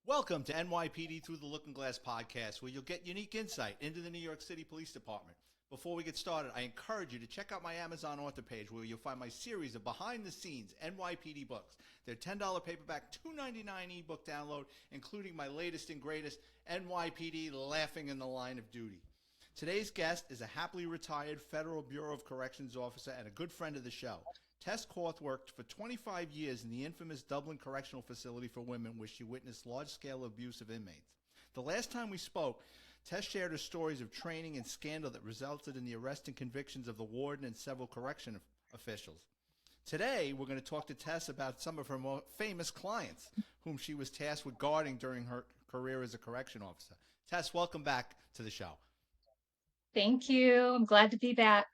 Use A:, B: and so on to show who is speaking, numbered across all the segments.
A: Welcome to NYPD Through the Looking Glass podcast, where you'll get unique insight into the New York City Police Department. Before we get started, I encourage you to check out my Amazon author page, where you'll find my series of behind-the-scenes NYPD books. They're $10 paperback, $2.99 ebook download, including my latest and greatest NYPD Laughing in the Line of Duty. Today's guest is a happily retired Federal Bureau of Corrections officer and a good friend of the show. Tess Korth worked for 25 years in the infamous Dublin Correctional Facility for Women, where she witnessed large-scale abuse of inmates. The last time we spoke, Tess shared her stories of training and scandal that resulted in the arrest and convictions of the warden and several correction officials. Today, we're going to talk to Tess about some of her more famous clients, whom she was tasked with guarding during her career as a correction officer. Tess, welcome back to the show.
B: Thank you. I'm glad to be back.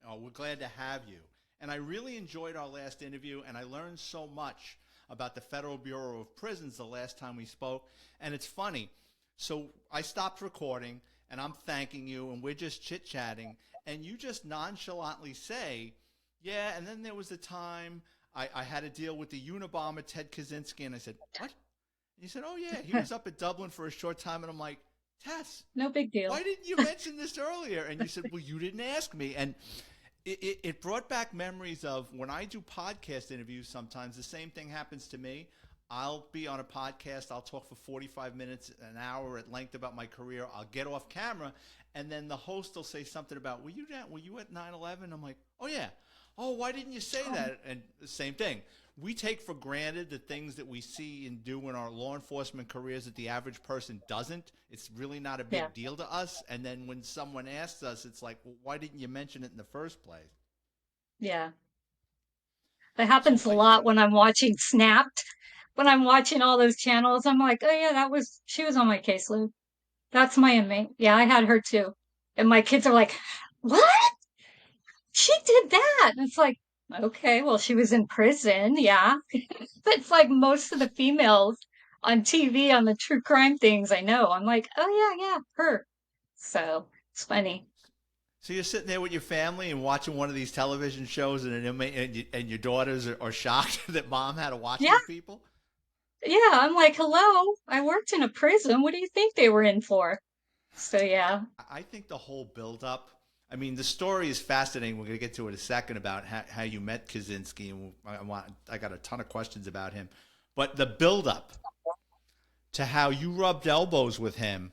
A: Oh, we're glad to have you. And I really enjoyed our last interview, and I learned so much about the Federal Bureau of Prisons the last time we spoke. And it's funny. So I stopped recording, and I'm thanking you, and we're just chit-chatting, and you just nonchalantly say, yeah, and then there was the time I had to deal with the Unabomber, Ted Kaczynski, and I said, what? And you said, oh, yeah, he was up at Dublin for a short time, and I'm like, Tess,
B: No big deal.
A: why didn't you mention this earlier? And you said, well, you didn't ask me. And it brought back memories of when I do podcast interviews. Sometimes the same thing happens to me. I'll be on a podcast. I'll talk for 45 minutes, an hour at length about my career. I'll get off camera, and then the host will say something about, were you at 9/11? I'm like, oh, yeah. Oh, why didn't you say that? And the same thing. We take for granted the things that we see and do in our law enforcement careers that the average person doesn't. It's really not a
B: Yeah.
A: big deal to us. And then when someone asks us, it's like, well, why didn't you mention it in the first place?
B: Yeah. That
A: So
B: happens a lot when I'm watching Snapped. When I'm watching all those channels, I'm like, oh yeah, she was on my caseload. That's my inmate. Yeah, I had her too. And my kids are like, what? She did that. And it's like, okay, well, she was in prison. Yeah. It's like most of the females on TV on the true crime things I know. I'm like, oh yeah, yeah, her. So it's funny.
A: so you're sitting there with your family and watching one of these television shows, and and your daughters are shocked that mom had to watch
B: Yeah.
A: these people.
B: Yeah, I'm like, hello, I worked in a prison. What do you think they were in for? So yeah,
A: I think the whole buildup. I mean, the story is fascinating. We're going to get to it in a second about how you met Kaczynski, and I got a ton of questions about him. But the buildup to how you rubbed elbows with him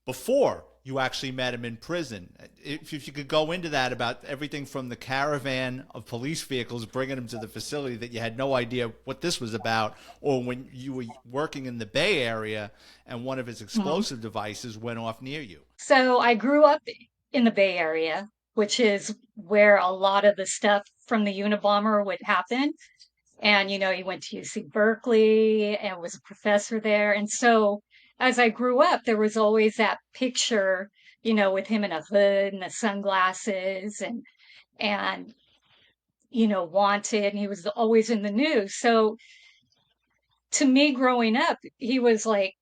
A: before you actually met him in prison. If you could go into that about everything from the caravan of police vehicles bringing him to the facility that you had no idea what this was about, or when you were working in the Bay Area and one of his
B: mhm.
A: explosive devices went off near you.
B: So I grew up in the Bay Area, which is where a lot of the stuff from the Unabomber would happen. And he went to UC Berkeley and was a professor there. And so as I grew up, there was always that picture, with him in a hood and the sunglasses and wanted, and he was always in the news. So to me growing up, he was like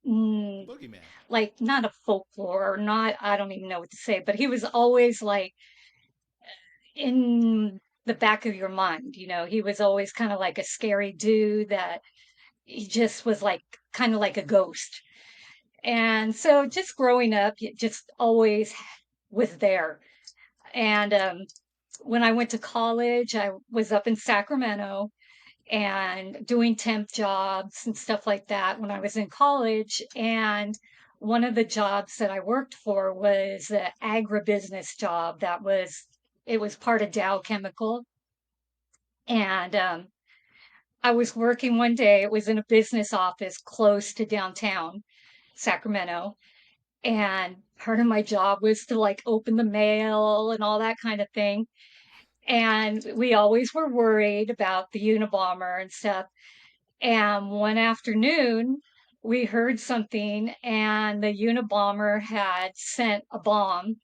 A: The
B: mm,
A: boogeyman.
B: like not a folklore, or not, I don't even know what to say, but he was always like in the back of your mind. He was always kind of like a scary dude that he just was like kind of like a ghost. And so just growing up, it just always was there. And when I went to college, I was up in Sacramento and doing temp jobs and stuff like that when I was in college. And one of the jobs that I worked for was the agribusiness job it was part of Dow Chemical. And I was working one day, it was in a business office close to downtown Sacramento. And part of my job was to like open the mail and all that kind of thing. And we always were worried about the Unabomber and stuff. And one afternoon, we heard something, and the Unabomber had sent a bomb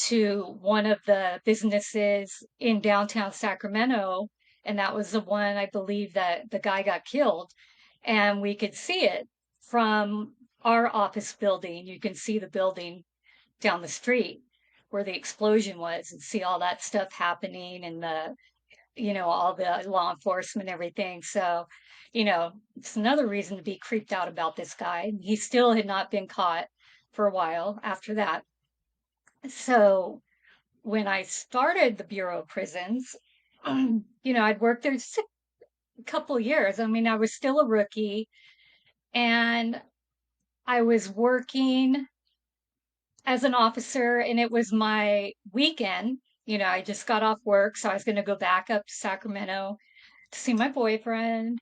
B: to one of the businesses in downtown Sacramento. And that was the one, I believe, that the guy got killed. And we could see it from our office building. You can see the building down the street where the explosion was and see all that stuff happening and all the law enforcement, everything. So, it's another reason to be creeped out about this guy. He still had not been caught for a while after that. So when I started the Bureau of Prisons, I'd worked there just a couple of years. I mean, I was still a rookie and I was working as an officer, and it was my weekend. I just got off work, so I was going to go back up to Sacramento to see my boyfriend.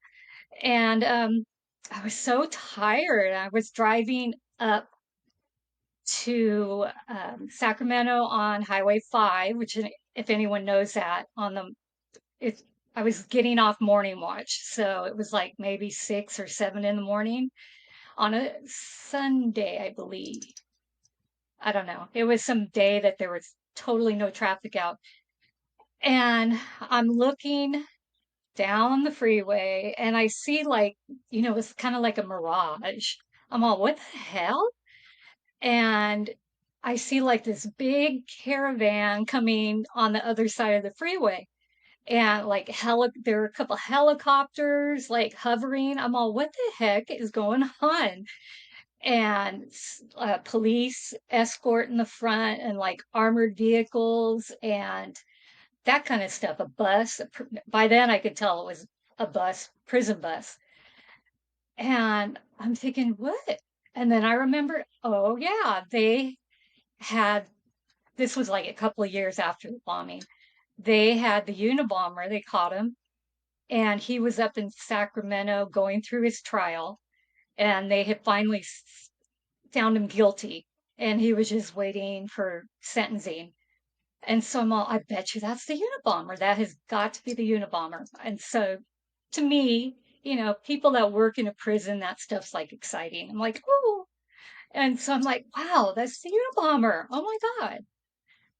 B: And I was so tired. I was driving up to Sacramento on Highway 5, which, if anyone knows that, it's I was getting off morning watch, so it was like maybe 6 or 7 in the morning on a Sunday, I believe. I don't know. It was some day that there was totally no traffic out. And I'm looking down the freeway and I see, like, it's kind of like a mirage. I'm all, what the hell? And I see like this big caravan coming on the other side of the freeway. And like there are a couple helicopters like hovering. I'm all, what the heck is going on? And police escort in the front and like armored vehicles and that kind of stuff. A bus. By then I could tell it was a bus, prison bus. And I'm thinking, what? And then I remember, oh yeah, had, this was like a couple of years after the bombing. They had the Unabomber, they caught him, and he was up in Sacramento going through his trial, and they had finally found him guilty, and he was just waiting for sentencing. And so I'm all, I bet you that's the Unabomber. That has got to be the Unabomber. And so to me, people that work in a prison, that stuff's like exciting. I'm like, oh. And so I'm like, wow, that's the Unabomber. Oh my God.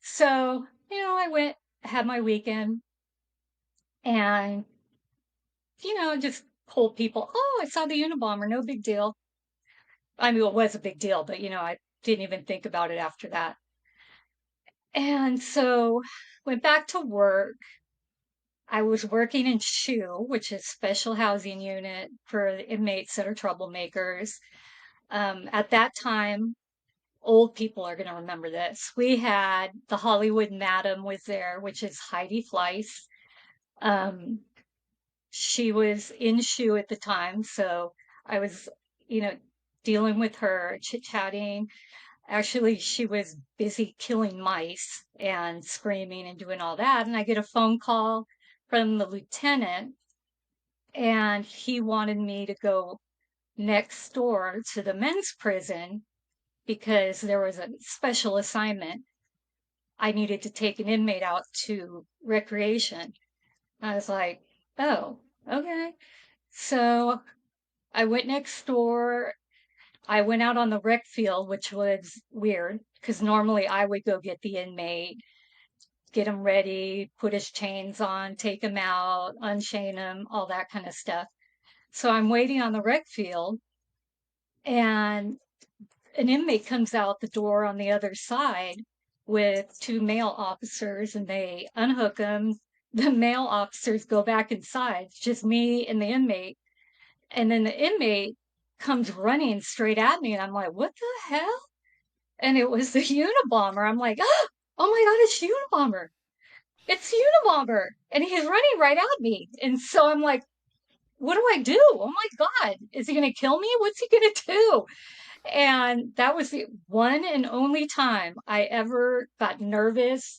B: So, I went, had my weekend, and, just told people, oh, I saw the Unabomber. No big deal. I mean, it was a big deal, but, I didn't even think about it after that. And so went back to work. I was working in SHU, which is Special Housing Unit for inmates that are troublemakers. At that time, old people are going to remember this. We had the Hollywood Madam was there, which is Heidi Fleiss. Um, she was in SHU at the time, so I was, you know, dealing with her, chit-chatting. Actually, she was busy killing mice and screaming and doing all that. And I get a phone call from the lieutenant, and he wanted me to go next door to the men's prison because there was a special assignment. I needed to take an inmate out to recreation. I was like, oh, okay. So I went next door. I went out on the rec field, which was weird because normally I would go get the inmate, get him ready, put his chains on, take him out, unchain him, all that kind of stuff. So I'm waiting on the rec field, and an inmate comes out the door on the other side with two male officers, and they unhook him. The male officers go back inside. It's just me and the inmate. And then the inmate comes running straight at me, and I'm like, what the hell? And it was the Unabomber. I'm like, oh my God, it's Unabomber. It's Unabomber. And he's running right at me. And so I'm like, what do I do? Oh my God, is he going to kill me? What's he going to do? And that was the one and only time I ever got nervous,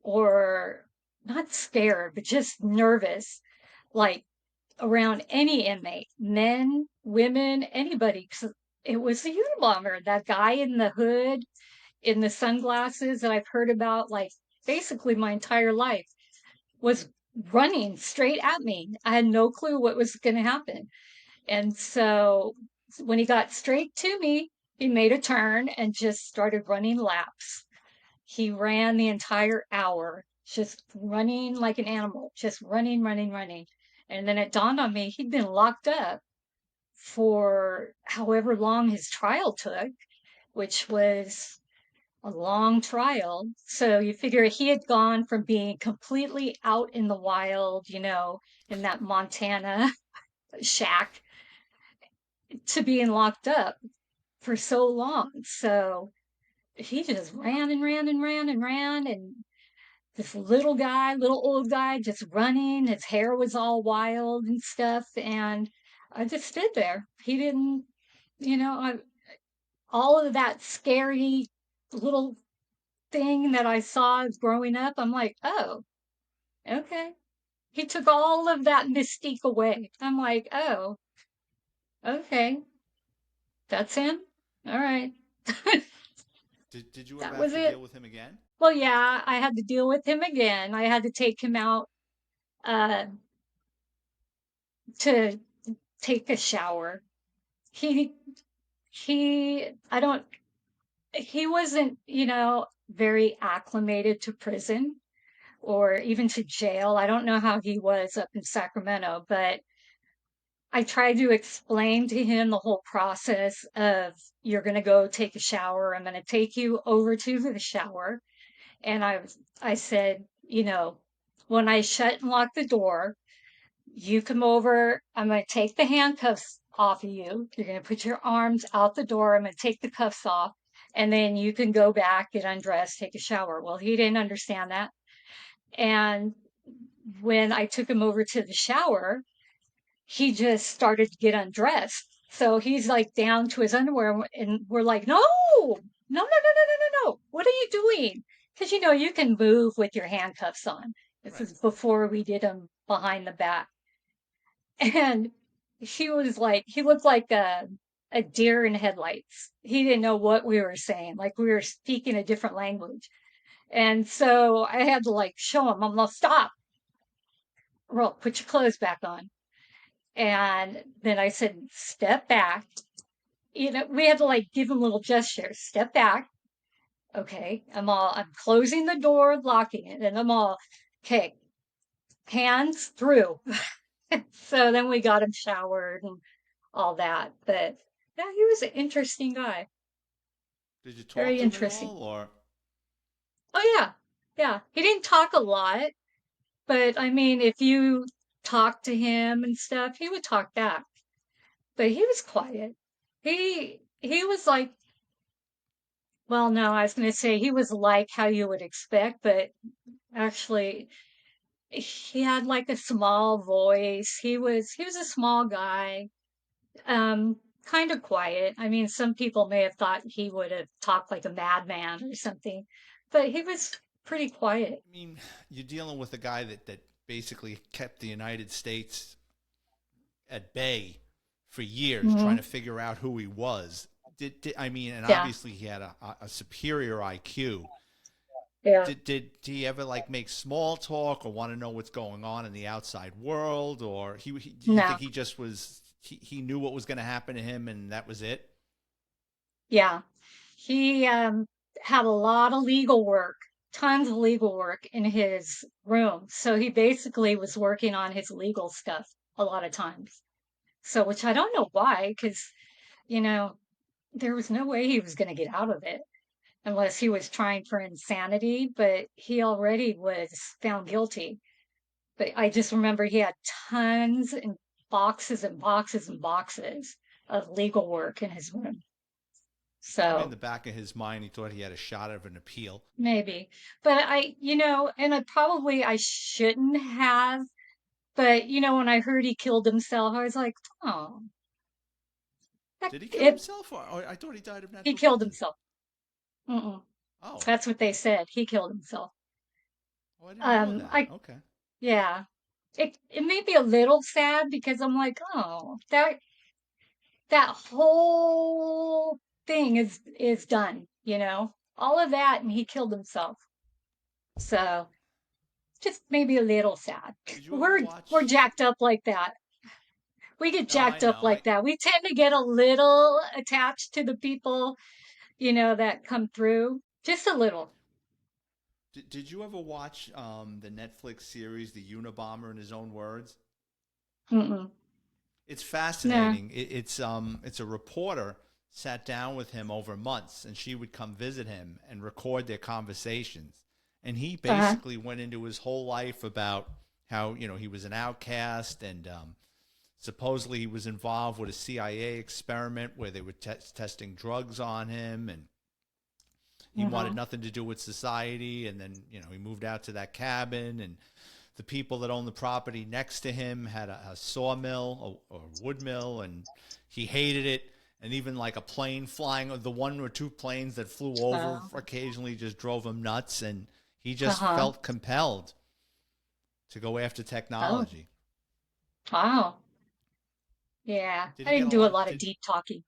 B: or not scared, but just nervous, like around any inmate, men, women, anybody. It was the Unabomber, that guy in the hood, in the sunglasses that I've heard about, like basically my entire life, was running straight at me. I had no clue what was going to happen. And so when he got straight to me, he made a turn and just started running laps. He ran the entire hour, just running like an animal, just running, running, running. And then it dawned on me he'd been locked up for however long his trial took, which was a long trial. So you figure he had gone from being completely out in the wild, in that Montana shack to being locked up for so long. So he just ran and ran and ran and ran. And this little guy, little old guy, just running. His hair was all wild and stuff. And I just stood there. He didn't, all of that scary little thing that I saw growing up. I'm like, oh, okay. He took all of that mystique away. I'm like, oh, okay. That's him. All right.
A: Did you ever
B: That
A: have
B: was
A: to deal
B: it.
A: with him again?
B: Well, yeah, I had to deal with him again. I had to take him out uh, to take a shower. He, I don't, he wasn't, very acclimated to prison or even to jail. I don't know how he was up in Sacramento, but I tried to explain to him the whole process of you're going to go take a shower. I'm going to take you over to the shower. And I said, when I shut and lock the door, you come over. I'm going to take the handcuffs off of you. You're going to put your arms out the door. I'm going to take the cuffs off. And then you can go back, get undressed, take a shower. Well, he didn't understand that. And when I took him over to the shower, he just started to get undressed. So he's like down to his underwear, and we're like, no, no, no, no, no, no, no, no. What are you doing? Because you can move with your handcuffs on. This
A: Right.
B: is before we did them behind the back. And he looked like a deer in headlights. He didn't know what we were saying, like we were speaking a different language. And so I had to like show him, I'm like, stop, roll, put your clothes back on. And then I said, step back. We had to like give him little gestures. Step back. Okay. I'm closing the door, locking it, and I'm all, okay, hands through. So then we got him showered and all that. But yeah, he was an interesting guy.
A: Did you talk
B: Very
A: to him at
B: interesting.
A: all, or
B: Oh, yeah. Yeah. He didn't talk a lot, but I mean, if you talked to him and stuff, he would talk back. But he was quiet. He was like, well, no, I was going to say he was like how you would expect, but actually he had like a small voice. He was a small guy, kind of quiet. I mean, some people may have thought he would have talked like a madman or something, but he was pretty quiet.
A: I mean, you're dealing with a guy that basically kept the United States at bay for years, trying
B: Hmm.
A: to figure out who he was. I mean, and
B: Yeah,
A: obviously he had a superior IQ.
B: yeah.
A: Did he ever like make small talk or want to know what's going on in the outside world, or do you
B: No,
A: think he just was he knew what was going to happen to him and that was it?
B: yeah. He had a lot of legal work, tons of legal work in his room. So he basically was working on his legal stuff a lot of times. So, which I don't know why, because, you know, there was no way he was going to get out of it unless he was trying for insanity, but he already was found guilty. But I just remember he had tons and boxes and boxes and boxes of legal work in his room.
A: Probably in
B: So
A: the back of his mind, he thought he had a shot of an appeal.
B: maybe, but and I shouldn't have, but when I heard he killed himself, I was like, oh,
A: Did he kill
B: it,
A: himself, or I thought he died of
B: he
A: natural
B: killed
A: causes?
B: himself. Mm-mm.
A: Oh,
B: That's what they said. He killed himself.
A: oh, I didn't know that.
B: I
A: Okay.
B: Yeah. It made me a little sad because I'm like, oh, that whole thing is done. All of that, and he killed himself. So just maybe a little sad.
A: Did you ever
B: We're
A: watch?
B: jacked up like that. We get
A: No, I
B: jacked up
A: know.
B: like that. We tend to get a little attached to the people, that come through. Just a little.
A: Did you ever watch the Netflix series, The Unabomber, in his own words?
B: Mm-mm.
A: It's
B: No.
A: fascinating. It's a reporter. sat down with him over months, and she would come visit him and record their conversations. And he
B: Uh-huh.
A: basically went into his whole life about how, he was an outcast, and supposedly he was involved with a CIA experiment where they were testing drugs on him, and he wanted
B: Mhm.
A: nothing to do with society. And then, he moved out to that cabin, and the people that owned the property next to him had a sawmill or wood mill, and he hated it. And even like a plane flying, the one or two planes that flew over
B: Oh.
A: occasionally just drove him nuts. And he just
B: Uh-huh.
A: felt compelled to go after
B: Oh.
A: technology.
B: Wow. Yeah.
A: Did
B: I
A: he get
B: didn't
A: a
B: do a
A: lot of?
B: lot of
A: Did
B: deep talking.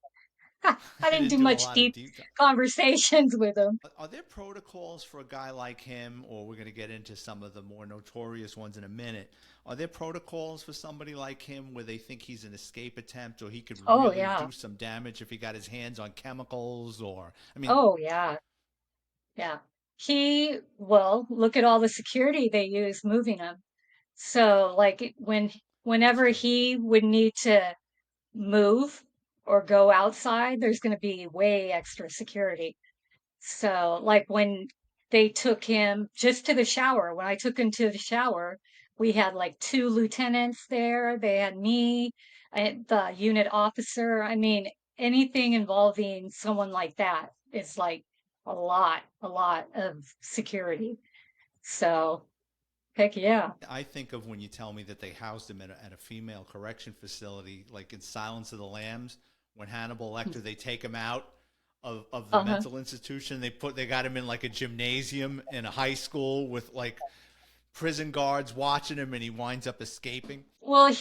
B: I
A: he
B: didn't
A: didn't
B: do
A: do a
B: much
A: lot of
B: deep
A: deep?
B: conversations with him.
A: Are there protocols for a guy like him, or we're going to get into some of the more notorious ones in a minute? Are there protocols for somebody like him where they think he's an escape attempt, or he could
B: Oh
A: really
B: yeah.
A: do some damage if he got his hands on chemicals? Or, I mean,
B: Oh yeah. Yeah. Well, look at all the security they use moving him. So like
A: that's
B: whenever
A: true.
B: he would need to move or go outside, there's going to be way extra security. So, like when they took him just to the shower, when I took him to the shower, we had like two lieutenants there. They had me, the unit officer. I mean, anything involving someone like that is like a lot of security. So, heck yeah.
A: I think of when you tell me that they housed him at a female correction facility, like in Silence of the Lambs, when Hannibal Lecter, they take him out of the
B: Uh-huh.
A: mental institution. They got him in like a gymnasium in a high school with like prison guards watching him, and he winds up escaping.
B: Well,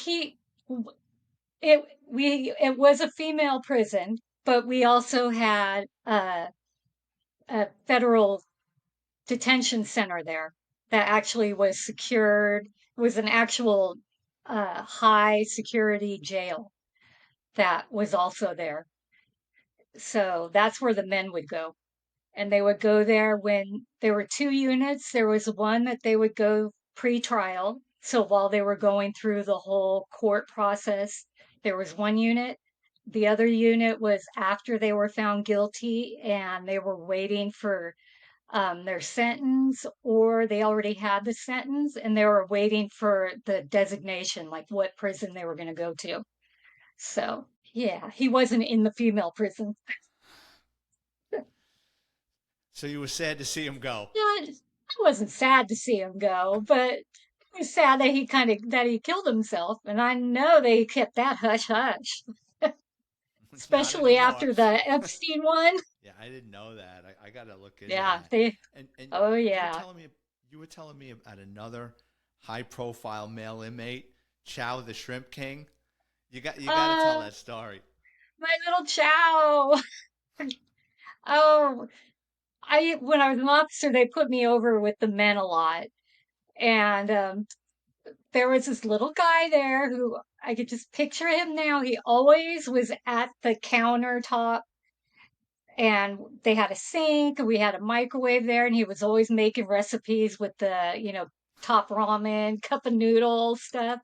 B: it was a female prison, but we also had a federal detention center there that actually was secured. It was an actual high security jail that was also there. So that's where the men would go. And they would go there when there were two units. There was one that they would go pre-trial. So while they were going through the whole court process, there was one unit. The other unit was after they were found guilty and they were waiting for their sentence, or they already had the sentence and they were waiting for the designation, like what prison they were going to go to. So, yeah, he wasn't in the female prison.
A: So you were sad to see him go.
B: Yeah, I wasn't sad to see him go, but it was sad that he killed himself. And I know they kept that hush hush,
A: Not
B: especially
A: anymore.
B: after the Epstein one.
A: Yeah, I didn't know that. I got to look into
B: Yeah,
A: that.
B: they.
A: And
B: Oh
A: you were
B: yeah.
A: telling me about another high profile male inmate, Chow the Shrimp King. You got to tell
B: Uh,
A: that story.
B: my little Chow. Oh, I when I was an officer, they put me over with the men a lot, and there was this little guy there who I could just picture him now. He always was at the countertop, and they had a sink, and we had a microwave there, and he was always making recipes with the top ramen, cup of noodle stuff.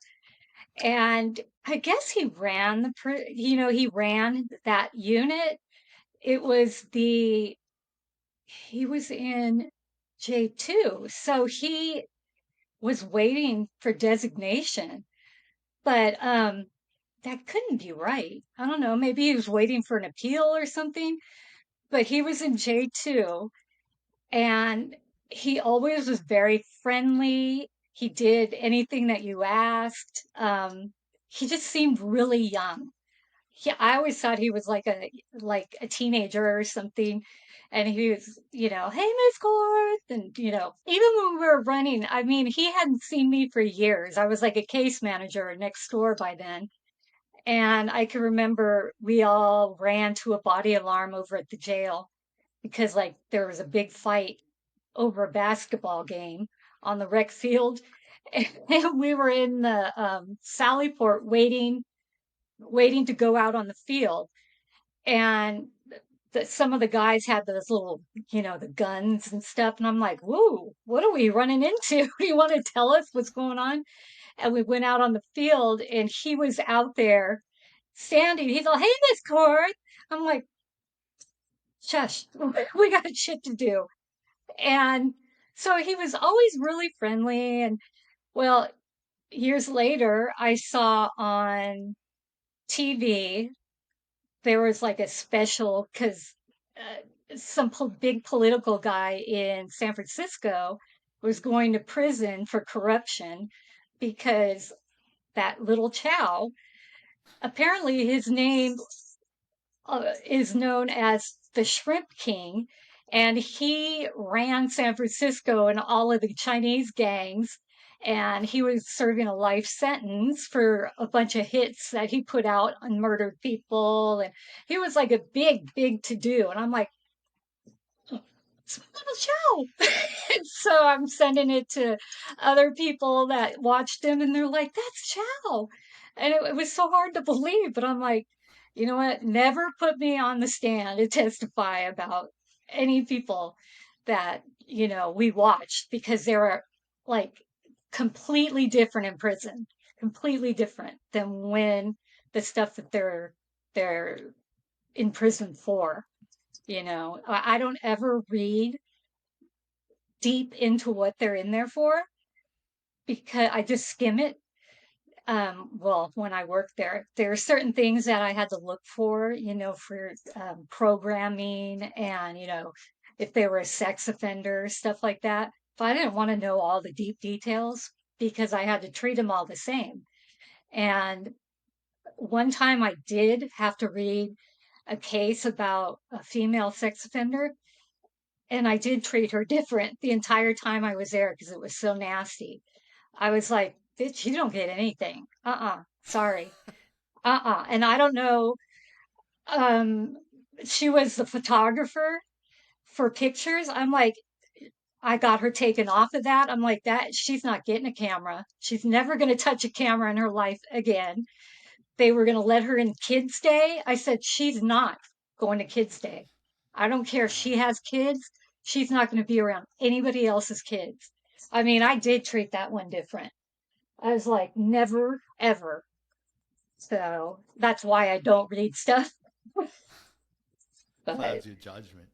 B: And I guess he ran that unit. It was the he was in J2. So he was waiting for designation, but that couldn't be right. I don't know, maybe he was waiting for an appeal or something, but he was in J2 and he always was very friendly. He did anything that you asked. He just seemed really young. I always thought he was like a teenager or something. And he was, hey, Miss Korth. And, even when we were running, I mean, he hadn't seen me for years. I was like a case manager next door by then. And I can remember we all ran to a body alarm over at the jail because, like, there was a big fight over a basketball game on the rec field. And we were in the Sallyport waiting to go out on the field, and some of the guys had those little, the guns and stuff. And I'm like, whoa, what are we running into? Do you want to tell us what's going on? And we went out on the field, and he was out there standing. He's like, hey, Miss Korth. I'm like, shush, we got shit to do. And so he was always really friendly. And well, years later, I saw on TV, there was like a special because some big political guy in San Francisco was going to prison for corruption because that little Chow, apparently his name is known as the Shrimp King, and he ran San Francisco and all of the Chinese gangs. And he was serving a life sentence for a bunch of hits that he put out on murdered people. And he was like a big to do. And I'm like, it's little show. So I'm sending it to other people that watched him, and they're like, "That's Chow," and it was so hard to believe. But I'm like, you know what? Never put me on the stand to testify about any people that we watched because they were like completely different in prison, completely different than when the stuff that they're in prison for. I don't ever read deep into what they're in there for because I just skim it. Well, when I worked there are certain things that I had to look for, for programming and, if they were a sex offender, stuff like that. But I didn't want to know all the deep details because I had to treat them all the same. And one time I did have to read a case about a female sex offender. And I did treat her different the entire time I was there because it was so nasty. I was like, bitch, you don't get anything. Sorry. And I don't know. Um, she was the photographer for pictures. I'm like, I got her taken off of that. I'm like, that she's not getting a camera. She's never going to touch a camera in her life again. They were going to let her in Kids Day. I said, she's not going to Kids Day. I don't care if she
A: Wow.
B: has kids. She's not going to be around anybody else's kids. I mean, I did treat that one different. I was like, never, ever. So that's why I don't read stuff. But
A: Clouds your judgment.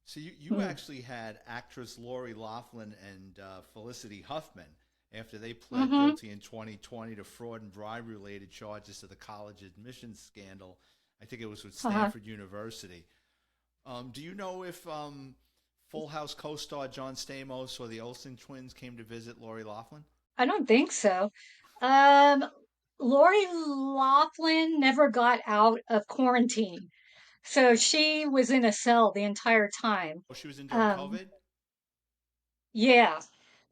A: So you
B: mm,
A: actually had actress Lori Loughlin and Felicity Huffman after they pled
B: mm-hmm,
A: guilty in 2020 to fraud and bribery related charges to the college admissions scandal. I think it was with
B: uh-huh.
A: Stanford University. Do you know if Full House co-star John Stamos or the Olsen twins came to visit Lori Loughlin?
B: I don't think so. Um, Lori Loughlin never got out of quarantine. So she was in a cell the entire time.
A: Oh, she was in during
B: Um,
A: COVID?
B: yeah.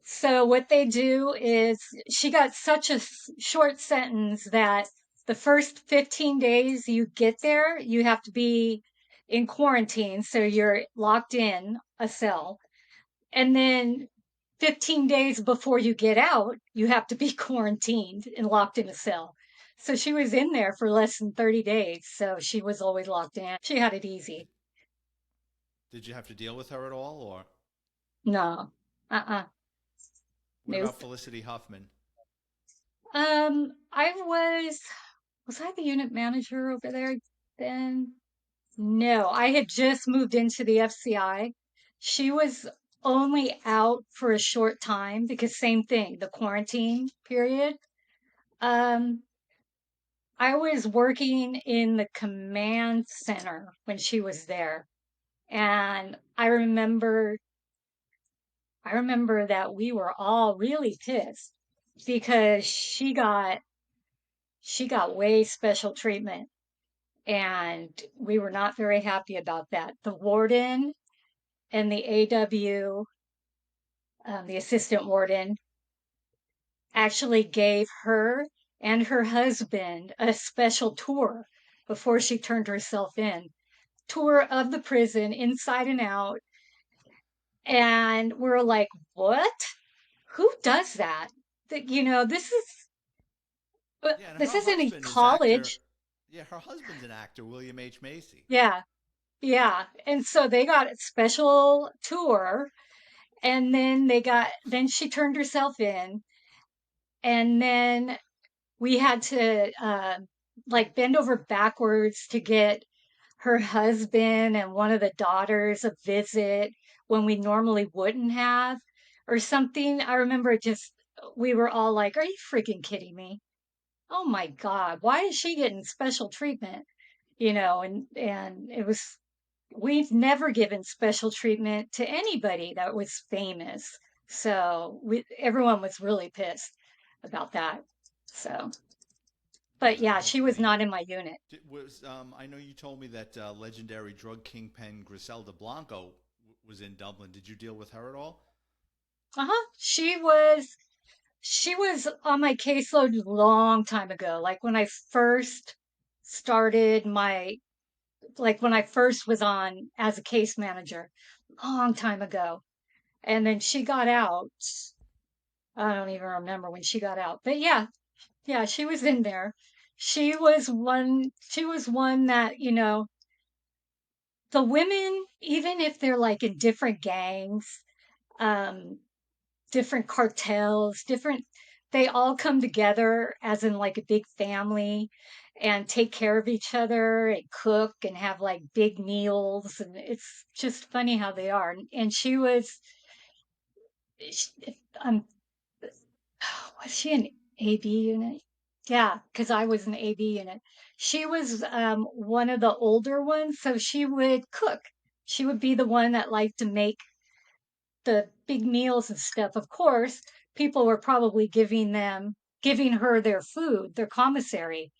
B: So what they do is she got such a short sentence that the first 15 days you get there, you have to be in quarantine. So you're locked in a cell. And then 15 days before you get out, you have to be quarantined and locked in a cell. So she was in there for less than 30 days. So she was always locked in. She had it easy.
A: Did you have to deal with her at all, or
B: No. Uh-uh.
A: what about
B: Nope.
A: Felicity Huffman?
B: I was I the unit manager over there then? No, I had just moved into the FCI. She was only out for a short time because same thing, the quarantine period. Um, I was working in the command center when she was there. And I remember that we were all really pissed because she got way special treatment and we were not very happy about that. The warden and the AW, the assistant warden, actually gave her and her husband a special tour before she turned herself in. Tour of the prison inside and out. And we're like, what? Who does that? That
A: Yeah, and
B: this
A: her
B: isn't a
A: husband is actor.
B: college.
A: Yeah, her husband's an actor, William H. Macy.
B: Yeah, yeah. And so they got a special tour and then she turned herself in and then we had to like bend over backwards to get her husband and one of the daughters a visit when we normally wouldn't have or something. I remember just we were all like, "Are you freaking kidding me? Oh my God, why is she getting special treatment?" And it was we've never given special treatment to anybody that was famous. So everyone was really pissed about that. So, but
A: Yeah,
B: yeah,
A: no,
B: she
A: I
B: was
A: mean,
B: not in my unit.
A: I know you told me that legendary drug kingpin Griselda Blanco was in Dublin. Did you deal with her at all?
B: Uh-huh. She was on my caseload a long time ago. Like when I first started my like when I first was on as a case manager, long time ago. And then she got out. I don't even remember when she got out. But yeah, yeah, she was in there. She was one that, the women, even if they're like in different gangs, um, different cartels, they all come together as in like a big family and take care of each other and cook and have like big meals. And it's just funny how they are. And sh- um, was she an AB unit? Yeah, because I was an AB unit. She was one of the older ones, so she would cook. She would be the one that liked to make the big meals and stuff. Of course, people were probably giving her their food, their commissary,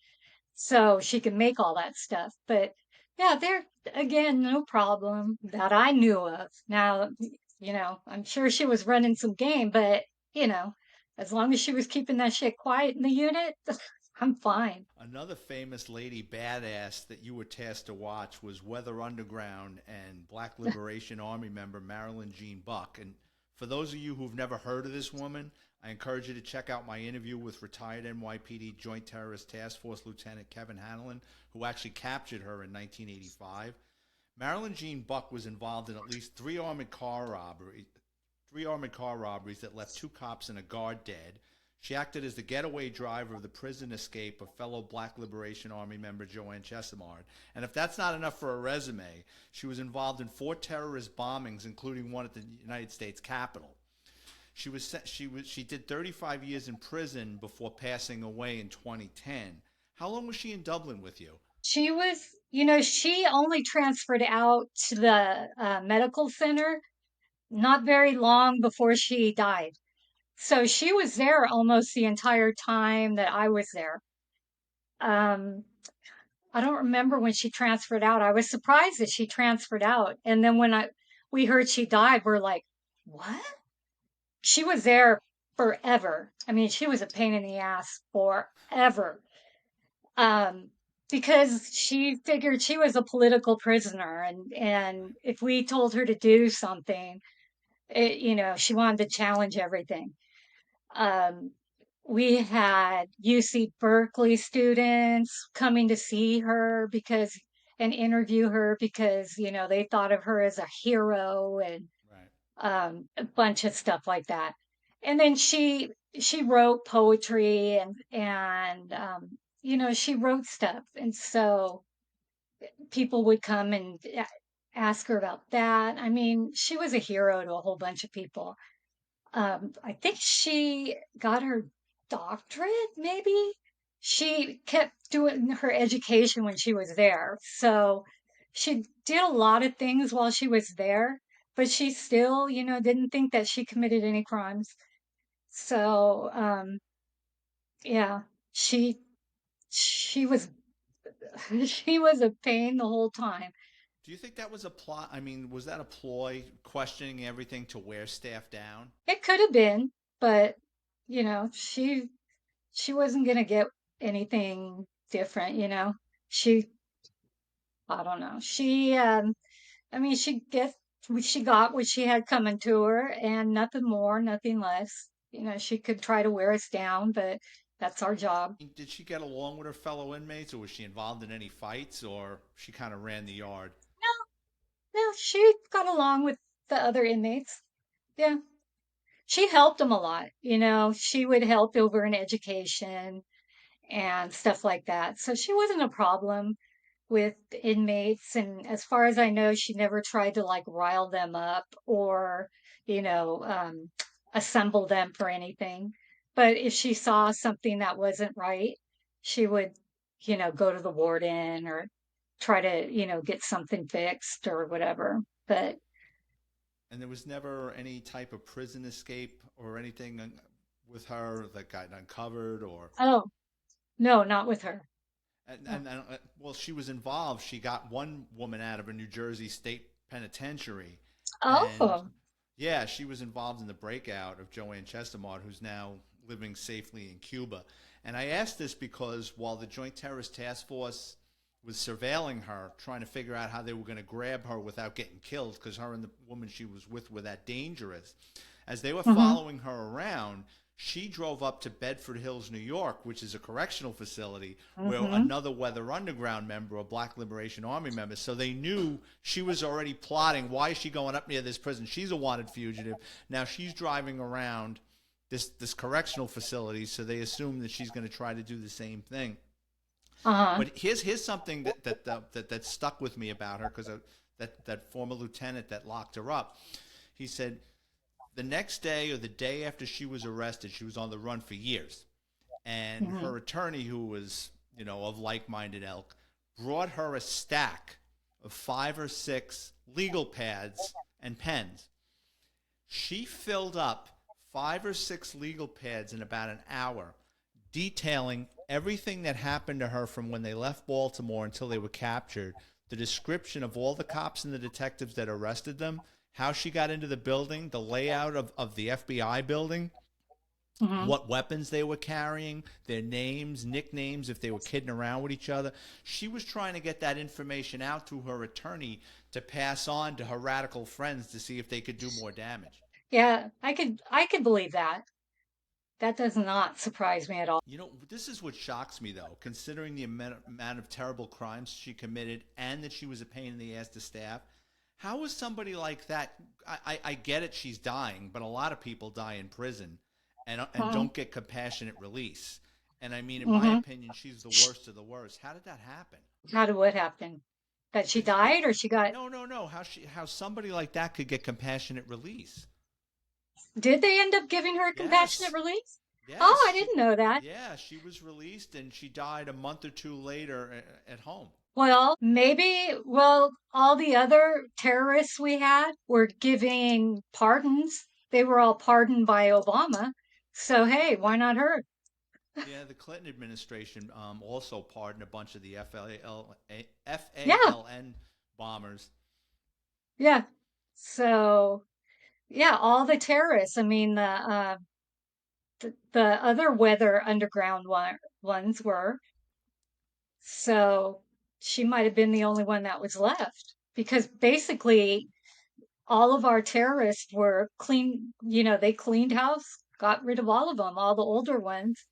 B: so she could make all that stuff. But yeah, there again, no problem that I knew of. Now, I'm sure she was running some game, but you know, as long as she was keeping that shit quiet in the unit, I'm fine.
A: Another famous lady badass that you were tasked to watch was Weather Underground and Black Liberation Army member Marylin Jean Buck. And for those of you who've never heard of this woman, I encourage you to check out my interview with retired NYPD Joint Terrorist Task Force Lieutenant Kevin Hanlon, who actually captured her in 1985. Marilyn Jean Buck was involved in at least three armored car robberies that left two cops and a guard dead. She acted as the getaway driver of the prison escape of fellow Black Liberation Army member Joanne Chesimard. And if that's not enough for a resume, she was involved in four terrorist bombings, including one at the United States Capitol. She did 35 years in prison before passing away in 2010. How long was she in Dublin with you?
B: She only transferred out to the medical center not very long before she died. So she was there almost the entire time that I was there. Um, I don't remember when she transferred out. I was surprised that she transferred out. And then when we heard she died, we're like, what? She was there forever. I mean, she was a pain in the ass forever. Um, because she figured she was a political prisoner and if we told her to do something, she wanted to challenge everything. Um, we had UC Berkeley students coming to see her and interview her because, they thought of her as a hero and
A: Right.
B: a bunch of stuff like that. And then she wrote poetry and she wrote stuff. And so people would come and ask her about that. I mean, she was a hero to a whole bunch of people. I think she got her doctorate, maybe. She kept doing her education when she was there. So she did a lot of things while she was there, but she still, didn't think that she committed any crimes. So, yeah, she she was she was a pain the whole time.
A: Do you think that was a plot? I mean, was that a ploy, questioning everything to wear staff down?
B: It could have been, but she wasn't gonna get anything different. She, I don't know. I mean, she got what she had coming to her and nothing more, nothing less. She could try to wear us down, but that's our job.
A: Did she get along with her fellow inmates, or was she involved in any fights, or she kind of ran the yard?
B: No, no, she got along with the other inmates. Yeah. She helped them a lot. She would help over in education and stuff like that. So she wasn't a problem with inmates, and as far as I know, she never tried to like rile them up or, you know, assemble them for anything. But if she saw something that wasn't right, she would, go to the warden or try to, get something fixed or whatever. But
A: And there was never any type of prison escape or anything with her that got uncovered or.
B: oh, no, not with her.
A: And,
B: No.
A: and, and well, she was involved. She got one woman out of a New Jersey state penitentiary, and
B: Oh,
A: yeah, she was involved in the breakout of Joanne Chestermart, who's now living safely in Cuba. And I asked this because while the Joint Terrorist Task Force was surveilling her, trying to figure out how they were going to grab her without getting killed, because her and the woman she was with were that dangerous, as they were
B: hmm
A: following her around, she drove up to Bedford Hills, New York, which is a correctional facility where
B: hmm
A: another Weather Underground member, a Black Liberation Army member, so they knew she was already plotting. Why is she going up near this prison? She's a wanted fugitive. Now she's driving around this correctional facility, so they assume that she's going to try to do the same thing.
B: uh-huh.
A: But here's something that stuck with me about her, because that former lieutenant that locked her up, he said the next day or the day after she was arrested, she was on the run for years, and
B: hmm
A: her attorney, who was of like-minded ilk, brought her a stack of 5 or 6 legal pads and pens. She filled up 5 or 6 legal pads in about an hour, detailing everything that happened to her from when they left Baltimore until they were captured, the description of all the cops and the detectives that arrested them, how she got into the building, the layout of the FBI building,
B: hmm
A: what weapons they were carrying, their names, nicknames, if they were kidding around with each other. She was trying to get that information out through her attorney to pass on to her radical friends to see if they could do more damage.
B: Yeah, I could believe that. That does not surprise me at all.
A: This is what shocks me, though, considering the amount of terrible crimes she committed and that she was a pain in the ass to staff. How is somebody like that? I get it, she's dying, but a lot of people die in prison and
B: Mm-hmm.
A: don't get compassionate release. And I mean, in my
B: Mm-hmm.
A: opinion, she's the worst of the worst. How did that happen?
B: How did what happen? That she
A: It,
B: died or she got,
A: no. How somebody like that could get compassionate release?
B: did they end up giving her compassionate
A: Yes,
B: release?
A: yes.
B: Oh, I didn't know that.
A: Yeah, she was released and she died a month or two later at home.
B: Well, maybe, all the other terrorists we had were giving pardons. They were all pardoned by Obama. So, hey, why not her?
A: Yeah, the Clinton administration also pardoned a bunch of the
B: Yeah,
A: FALN bombers.
B: yeah. So, yeah, all the terrorists. I mean, the other weather underground ones were. So she might have been the only one that was left because basically all of our terrorists were clean. They cleaned house, got rid of all of them, all the older ones,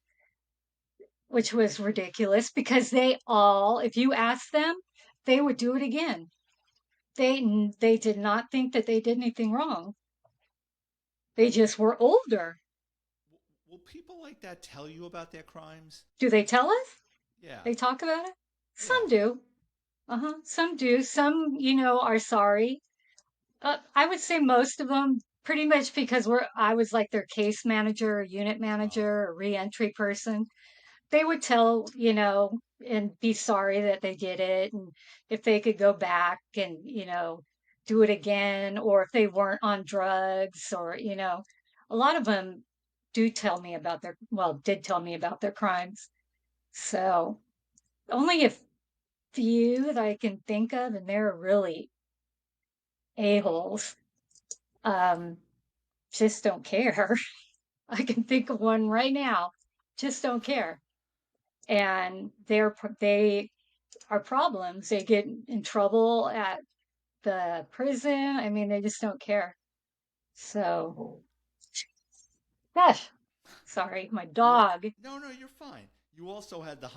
B: which was ridiculous because they all, if you ask them, they would do it again. They did not think that they did anything wrong. They just were older.
A: Will people like that tell you about their crimes?
B: Do they tell us?
A: Yeah,
B: They talk about it?
A: yeah.
B: Some do. Uh-huh. Some do. Some, are sorry. I would say most of them, pretty much because I was like their case manager, or unit manager,
A: Oh,
B: or reentry person. They would tell, and be sorry that they did it, and if they could go back and, do it again, or if they weren't on drugs, or, a lot of them did tell me about their crimes. So only a few that I can think of, and they're really a-holes. Um, just don't care. I can think of one right now. Just don't care. And they are problems. They get in trouble at the prison. I mean, they just don't care. So, gosh, sorry, my
A: you
B: dog.
A: no, you're fine. You also had the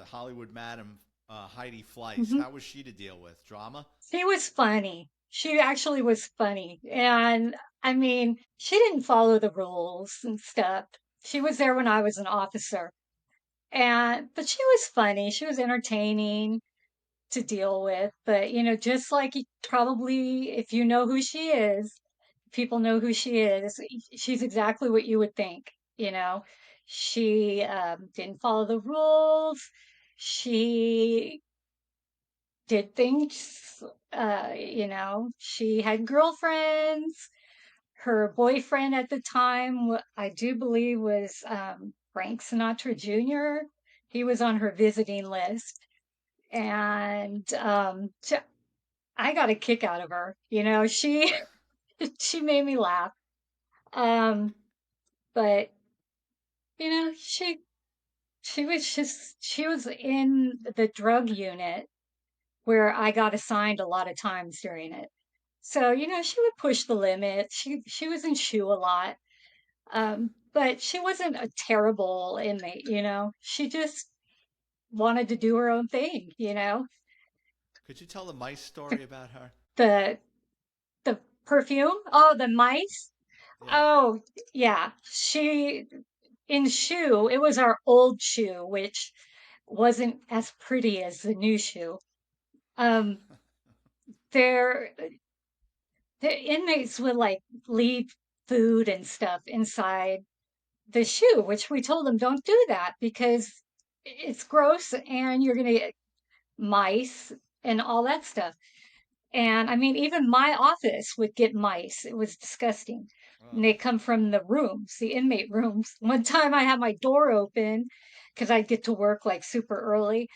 A: Hollywood Madam Heidi Fleiss.
B: Mhm.
A: How was she to deal with? Drama?
B: She was funny. She actually was funny. And I mean, she didn't follow the rules and stuff. She was there when I was an officer. But she was funny. She was entertaining. to deal with. But, just like probably if you know who she is, people know who she is, she's exactly what you would think, you know. She didn't follow the rules. She did things, she had girlfriends. Her boyfriend at the time, I do believe, was Frank Sinatra Jr. He was on her visiting list. And I got a kick out of her. She she made me laugh. Um, but she was in the drug unit where I got assigned a lot of times during it. So, she would push the limit. She was in shoe a lot. But she wasn't a terrible inmate. She just wanted to do her own thing.
A: Could you tell the mice story about her?
B: The the perfume, oh, the mice.
A: Yeah.
B: Oh, yeah. She in shoe, it was our old shoe, which wasn't as pretty as the new shoe. Um, there the inmates would like leave food and stuff inside the shoe, which we told them don't do that because it's gross and you're going to get mice and all that stuff. And I mean, even my office would get mice. It was disgusting.
A: Oh.
B: And they come from the rooms, the inmate rooms. One time I had my door open because I'd get to work like super early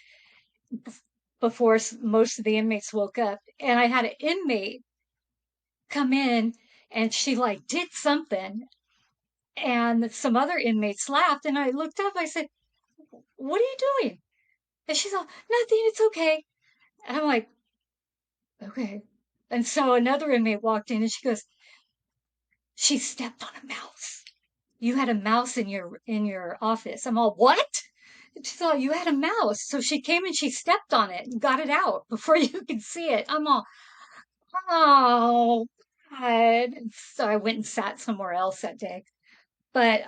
B: before most of the inmates woke up. And I had an inmate come in and she like did something. And some other inmates laughed. And I looked up, I said, "What are you doing?" And she's all, "Nothing, it's okay." And I'm like, "Okay." And so another inmate walked in and she goes, "She stepped on a mouse. You had a mouse in your office." I'm all, "What?" And she's all, "You had a mouse." So she came and she stepped on it and got it out before you could see it. I'm all, "Oh, God." And so I went and sat somewhere else that day. But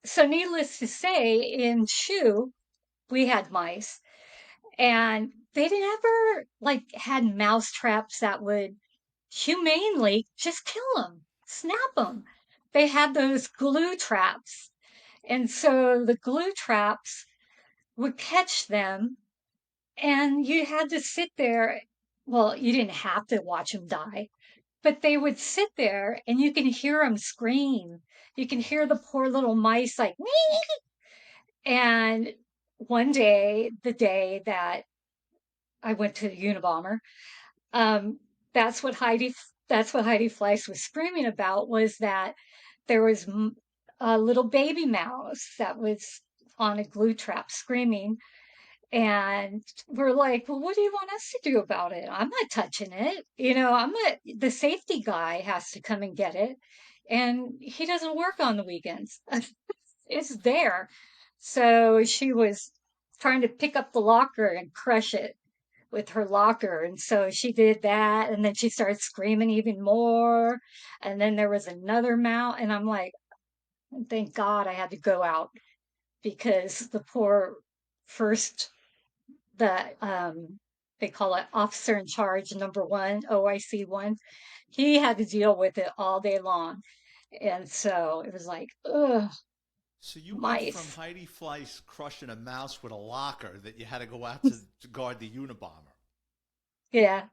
B: so needless to say, in SHU, we had mice. And they never like had mouse traps that would humanely just kill them, snap them. They had those glue traps. And so the glue traps would catch them, and you had to sit there. Well, you didn't have to watch them die, but they would sit there and you can hear them scream. You can
A: Oh.
B: hear the poor little mice like, "Wee!" And one day, the day that I went to the Unabomber, um, that's what Heidi Fleiss was screaming about, was that there was a little baby mouse that was on a glue trap screaming. And we're like, "Well, what do you want us to do about it? I'm not touching it. I'm not, the safety guy has to come and get it. And he doesn't work on the weekends." It's there. So she was trying to pick up the locker and crush it with her locker. And so she did that. And then she started screaming even more. And then there was another mount. And I'm like, thank God I had to go out because the poor first, they call it officer in charge, number one, OIC1, he had to deal with it all day long. And so it was like, ugh,
A: So you went from
B: mice.
A: Heidi Fleiss crushing a mouse with a locker that you had to go out to guard the Unabomber.
B: Yeah.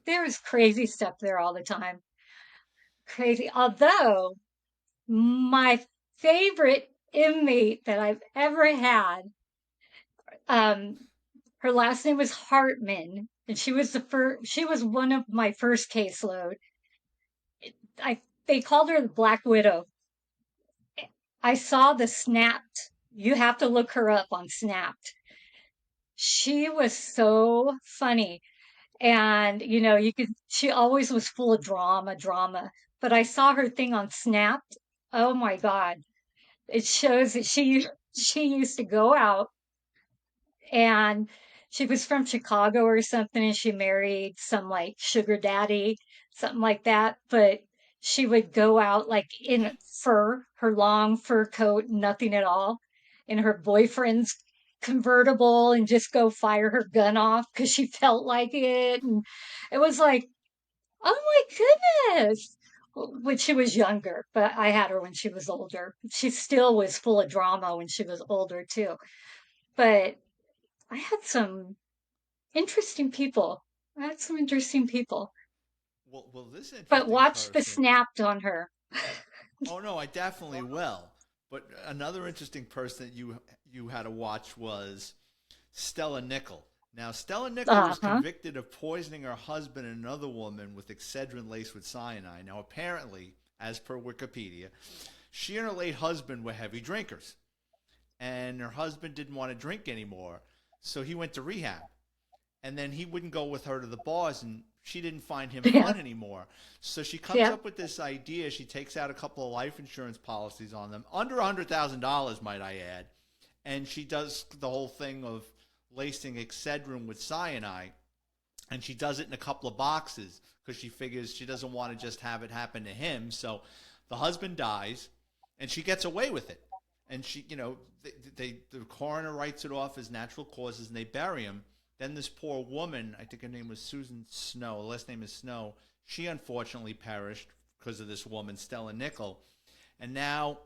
B: There was crazy stuff there all the time. Crazy. Although my favorite inmate that I've ever had, um, her last name was Hartman, and she was one of my first caseload. They called her the Black Widow. I saw the Snapped. You have to look her up on Snapped. She was so funny. And, she always was full of drama. But I saw her thing on Snapped. Oh my God. It shows that she used to go out, and she was from Chicago or something, and she married some like sugar daddy, something like that. But she would go out like in fur, her long fur coat, nothing at all, and her boyfriend's convertible and just go fire her gun off because she felt like it. And it was like, oh my goodness. When she was younger, but I had her when she was older. She still was full of drama when she was older, too. But I had some interesting people. I had some interesting people.
A: Well, this
B: But
A: interesting
B: watch the
A: person.
B: snapped on her.
A: Oh no, I definitely will. But another interesting person that you had to watch was Stella Nickell. Now, Stella Nickell was
B: Uh-huh.
A: convicted of poisoning her husband and another woman with Excedrin laced with cyanide. Now, apparently, as per Wikipedia, she and her late husband were heavy drinkers, and her husband didn't want to drink anymore, so he went to rehab. And then he wouldn't go with her to the bars, and she didn't find him
B: Yeah.
A: fun anymore. So she comes
B: Yeah.
A: up with this idea. She takes out a couple of life insurance policies on them, under $100,000, might I add, and she does the whole thing of lacing Excedrin with cyanide, and she does it in a couple of boxes because she figures she doesn't want to just have it happen to him. So the husband dies, and she gets away with it. And she, the coroner writes it off as natural causes, and they bury him. Then this poor woman, I think her name was Susan Snow, her last name is Snow. She unfortunately perished because of this woman, Stella Nickell. And now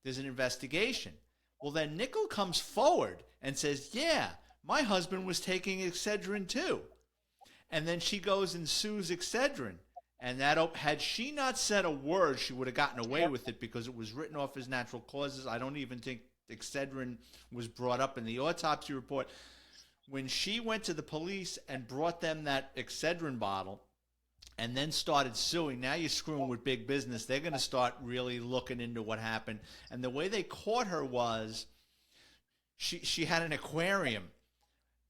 A: there's an investigation. Well, then Nickell comes forward and says, yeah, my husband was taking Excedrin too. And then she goes and sues Excedrin. And that, had she not said a word, she would have gotten away with it because it was written off as natural causes. I don't even think Excedrin was brought up in the autopsy report. When she went to the police and brought them that Excedrin bottle and then started suing, now you're screwing with big business. They're going to start really looking into what happened. And the way they caught her was she had an aquarium,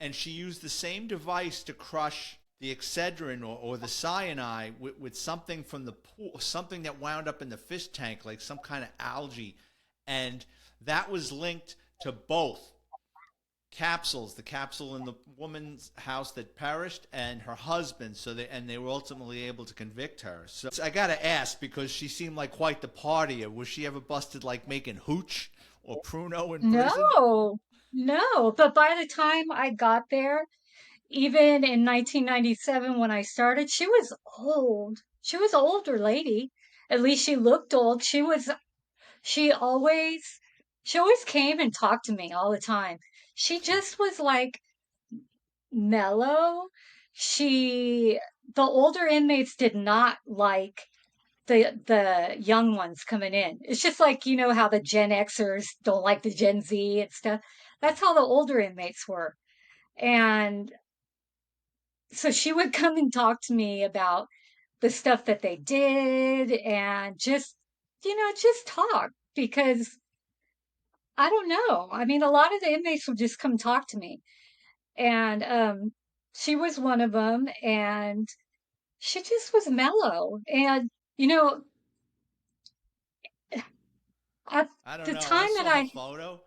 A: and she used the same device to crush the Excedrin or the cyanide with something from the pool, something that wound up in the fish tank, like some kind of algae. And that was linked to both capsules, the capsule in the woman's house that perished and her husband. They were ultimately able to convict her. So I gotta ask, because she seemed like quite the partier, was she ever busted like making hooch or pruno in prison?
B: No, no. But by the time I got there, even in 1997 when I started, she was old. She was an older lady. At least she looked old. She always, she always came and talked to me all the time. She just was like mellow. She, the older inmates did not like the young ones coming in. It's just like, you know, how the Gen Xers don't like the Gen Z and stuff. That's how the older inmates were. And so she would come and talk to me about the stuff that they did and just, just talk because I don't know. I mean, a lot of the inmates would just come talk to me. And she was one of them. And she just was mellow. And, you know, at
A: I don't
B: the
A: know. I
B: time that
A: saw her
B: I,
A: photo.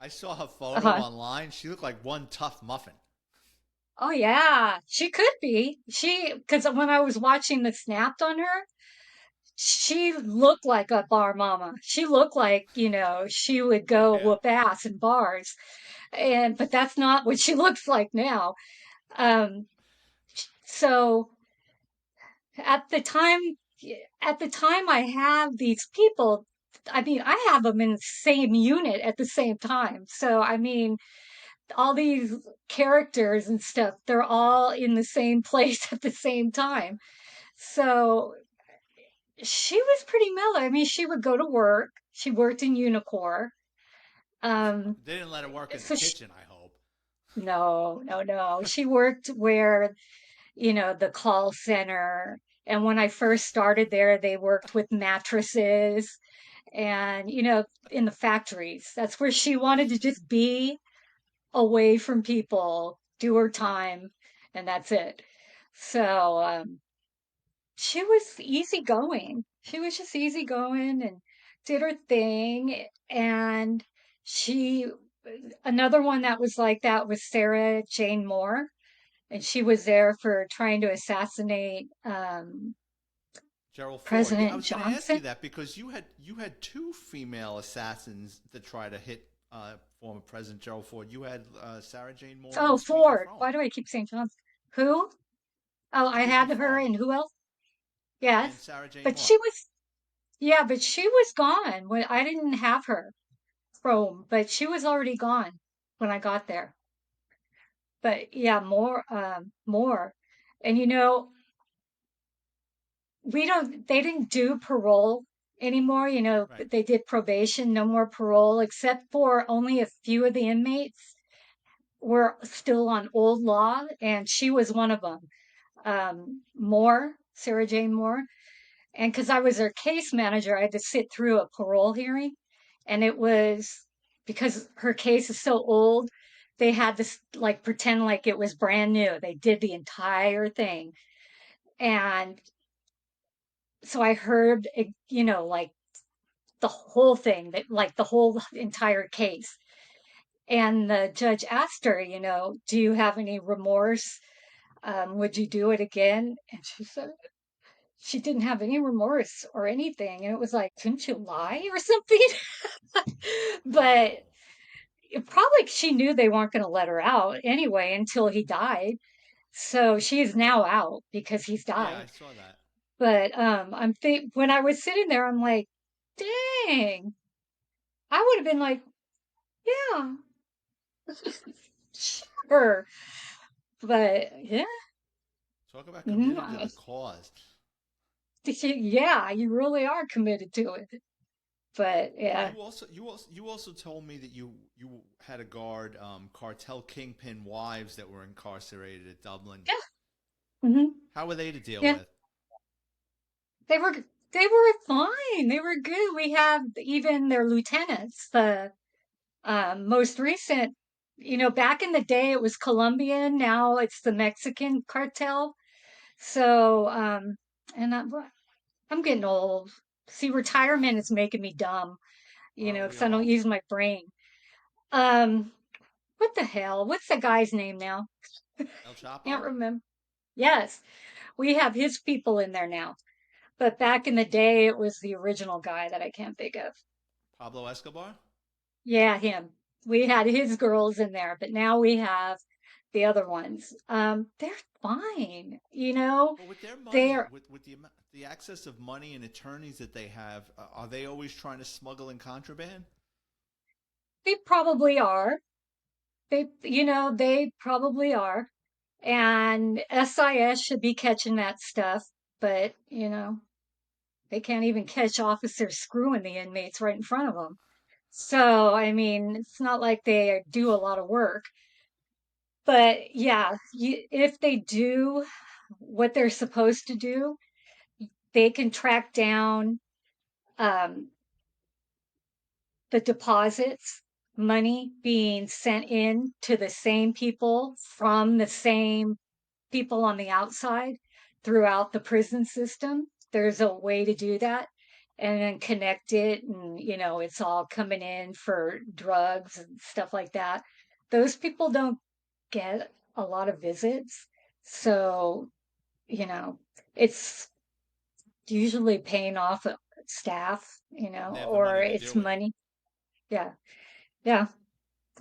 A: I saw her photo
B: uh,
A: online. She looked like one tough muffin.
B: oh yeah, she could be. Because when I was watching the snapped on her, she looked like a bar mama. She looked like, she would go
A: Yeah.
B: whoop ass in bars. But that's not what she looks like now. Um, so at the time, at the time I have these people, I mean, I have them in the same unit at the same time. So, I mean, all these characters and stuff, they're all in the same place at the same time. So she was pretty mellow. I mean, she would go to work. She worked in Unicor. Um,
A: They didn't let her work in the
B: so she,
A: kitchen, I hope.
B: no, no, no. She worked where, the call center. And when I first started there, they worked with mattresses and, in the factories. That's where she wanted to just be away from people, do her time, and that's it. So, she was easygoing. She was just easygoing and did her thing. And she, another one that was like that was Sarah Jane Moore. And she was there for trying to assassinate
A: Gerald Ford. Yeah, I
B: President
A: was going to ask you
B: Johnson.
A: that because you had two female assassins that try to hit former President Gerald Ford. You had Sarah Jane Moore
B: Oh,
A: and Squeaky
B: Ford.
A: Fromme.
B: Why do I keep saying Johnson? Who? Oh, I
A: Squeaky
B: had her
A: Fromme
B: and who else?
A: and
B: Yes.
A: Sarah Jane
B: But
A: Moore.
B: she was, yeah, but she was gone when I didn't have her. Rome, but she was already gone when I got there. But yeah, more. And they didn't do parole anymore.
A: Right.
B: They did probation, no more parole, except for only a few of the inmates were still on old law, and she was one of them. Sarah Jane Moore. And because I was her case manager, I had to sit through a parole hearing. And it was because her case is so old, they had to like pretend like it was brand new. They did the entire thing. And so I heard, like the whole thing, that like the whole entire case. And the judge asked her, do you have any remorse? Would you do it again? And she said, she didn't have any remorse or anything. And it was like, couldn't you lie
A: Wow.
B: or something? But
A: Wow.
B: probably she knew they weren't going to let her out anyway until he died. So she is now out because he's
A: Yeah,
B: died.
A: I saw that.
B: But when I was sitting there, I'm like, dang, I would have been like, yeah, sure. But yeah,
A: Talk about committed to
B: mhm,
A: the cause.
B: yeah, you really are committed to it. But
A: Now
B: yeah,
A: you also told me that you had a guard cartel kingpin wives that were incarcerated at Dublin.
B: yeah, hmm
A: How were they to deal
B: yeah.
A: with?
B: They were they were fine. They were good. We have even their lieutenants. The most recent, back in the day it was Colombian. Now it's the Mexican cartel. So, and I'm getting old. See, retirement is making me dumb.
A: Aren't we
B: Because I don't
A: all?
B: use my brain. Um, what the hell? What's the guy's name now?
A: El
B: Can't
A: Chapo?
B: remember. Yes, we have his people in there now. But back in the day, it was the original guy that I can't think of.
A: Pablo Escobar?
B: Yeah, him. We had his girls in there, but now we have the other ones. They're fine.
A: Well, with their money,
B: They're
A: with the access of money and attorneys that they have, are they always trying to smuggle in contraband?
B: they probably are. They probably are. And SIS should be catching that stuff, but they can't even catch officers screwing the inmates right in front of them. So, I mean, it's not like they do a lot of work. But yeah, if they do what they're supposed to do, they can track down um, the deposits, money being sent in to the same people from the same people on the outside throughout the prison system. There's a way to do that and then connect it. And, it's all coming in for drugs and stuff like that. Those people don't get a lot of visits. So, you know, it's usually paying off staff,
A: And they have the
B: or
A: money to
B: it's
A: do it.
B: money. Yeah. Yeah.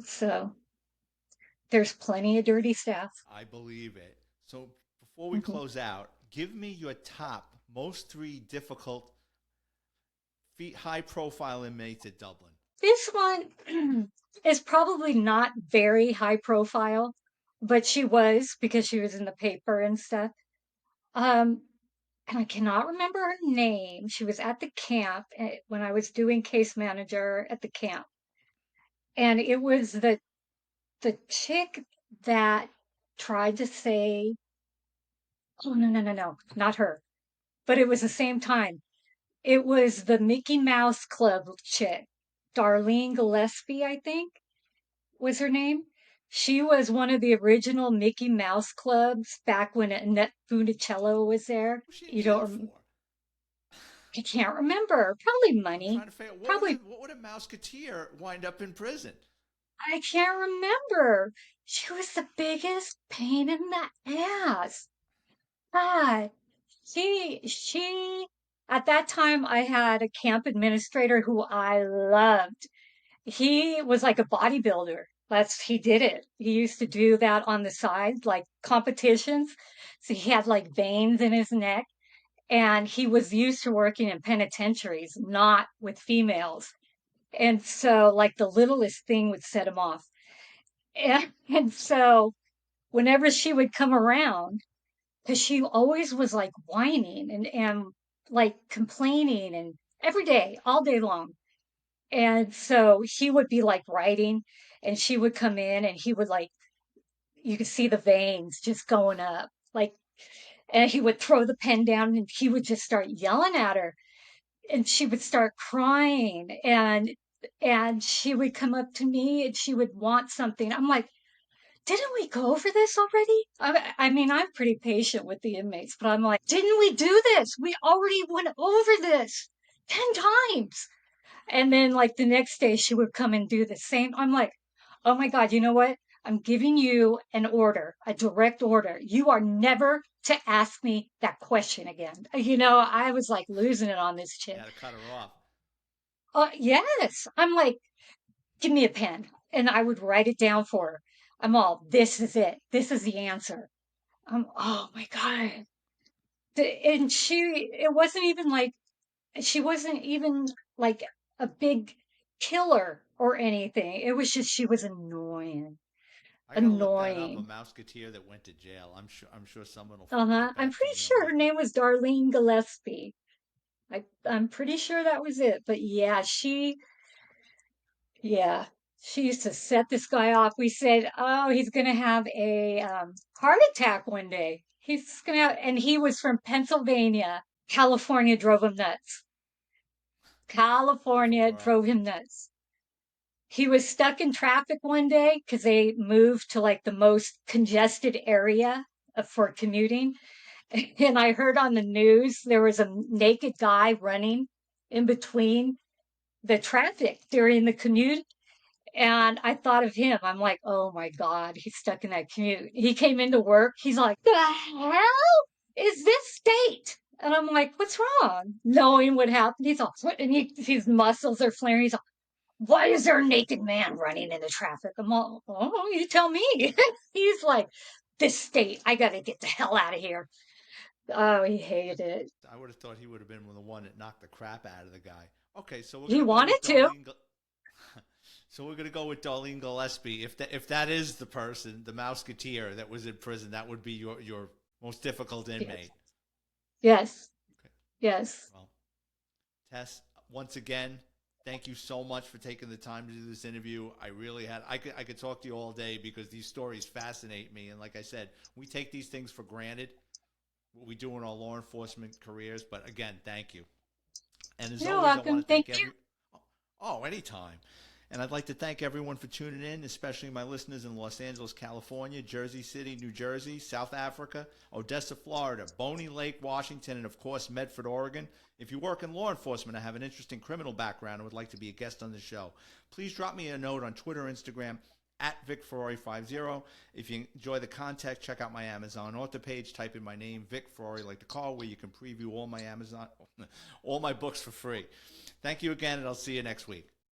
B: So there's plenty of dirty staff.
A: I believe it. So before we
B: Mhm.
A: close out, give me your top most three difficult, high profile inmates at Dublin.
B: This one is probably not very high profile, but she was because she was in the paper and stuff. Um, and I cannot remember her name. She was at the camp when I was doing case manager at the camp. And it was the chick that tried to say, oh no, no, no, no, not her. But it was the same time. It was the Mickey Mouse Club chick, Darlene Gillespie, I think was her name. She was one of the original Mickey Mouse clubs back when Annette Funicello was there.
A: What's she in
B: You
A: jail
B: don't,
A: for?
B: I can't remember. Probably
A: I'm
B: money.
A: trying to figure out
B: Probably,
A: what would a Mouseketeer wind up in prison?
B: I can't remember. She was the biggest pain in the ass. God, she, at that time, I had a camp administrator who I loved. He was like a bodybuilder. He did it. He used to do that on the side, like competitions. So he had like veins in his neck, and he was used to working in penitentiaries, not with females. And so, like, the littlest thing would set him off. And so, whenever she would come around, because she always was like whining and like complaining and every day, all day long. And so he would be like writing, and she would come in, and he would like, you could see the veins just going up. Like, and he would throw the pen down, and he would just start yelling at her, and she would start crying, and she would come up to me, and she would want something. I'm like, didn't we go over this already? I mean, I'm pretty patient with the inmates, but I'm like, didn't we do this? We already went over this 10 times. And then, like, the next day, she would come and do the same. I'm like, oh my God, you know what? I'm giving you an order, a direct order. You are never to ask me that question again. I was like losing it on this
A: You
B: chick.
A: had to cut her off.
B: Yes. I'm like, give me a pen. And I would write it down for her. This is it. This is the answer. Oh my God. And it wasn't even like, she wasn't even like a big killer or anything. It was just, she was annoying.
A: I gotta look that up. A
B: Annoying.
A: Mouseketeer that went to jail. I'm sure someone will
B: Uh-huh.
A: get
B: I'm
A: back to
B: pretty
A: me on
B: sure her
A: that.
B: name was Darlene Gillespie. I'm pretty sure that was it. But yeah, yeah, she used to set this guy off. We said, oh, he's going to have a heart attack one day. And he was from Pennsylvania. California drove him nuts.
A: Different
B: California
A: world.
B: drove him nuts. He was stuck in traffic one day because they moved to like the most congested area for commuting. And I heard on the news there was a naked guy running in between the traffic during the commute. And I thought of him. I'm like, oh my God, he's stuck in that commute. He came into work. He's like, the hell is this state? And I'm like, what's wrong? Knowing what happened, he's all, and his muscles are flaring. He's all, why is there a naked man running in the traffic? I'm all, oh, you tell me. He's like, this state, I got to get the hell out of here. Oh, he hated it.
A: I would have thought he would have been the one that knocked the crap out of the guy. Okay, so we're
B: He
A: gonna go
B: wanted
A: with
B: to.
A: Darlene. So we're gonna go with Darlene Gillespie. If that is the person, the Mouseketeer that was in prison, that would be your most difficult
B: Yes.
A: inmate.
B: Yes.
A: Okay.
B: Yes.
A: Well, Tess, once again, thank you so much for taking the time to do this interview. I really had I could talk to you all day because these stories fascinate me. And like I said, we take these things for granted, what we do in our law enforcement careers. But again, thank you. And as
B: You're
A: always, I want
B: welcome.
A: to
B: Thank
A: thank
B: you.
A: anytime. And I'd like to thank everyone for tuning in, especially my listeners in Los Angeles, California, Jersey City, New Jersey, South Africa, Odessa, Florida, Boney Lake, Washington, and of course, Medford, Oregon. If you work in law enforcement or have an interesting criminal background and would like to be a guest on the show, please drop me a note on Twitter or Instagram at VicFerrari50. If you enjoy the content, check out my Amazon author page. Type in my name, Vic Ferrari, like the car, where you can preview all my books for free. Thank you again, and I'll see you next week.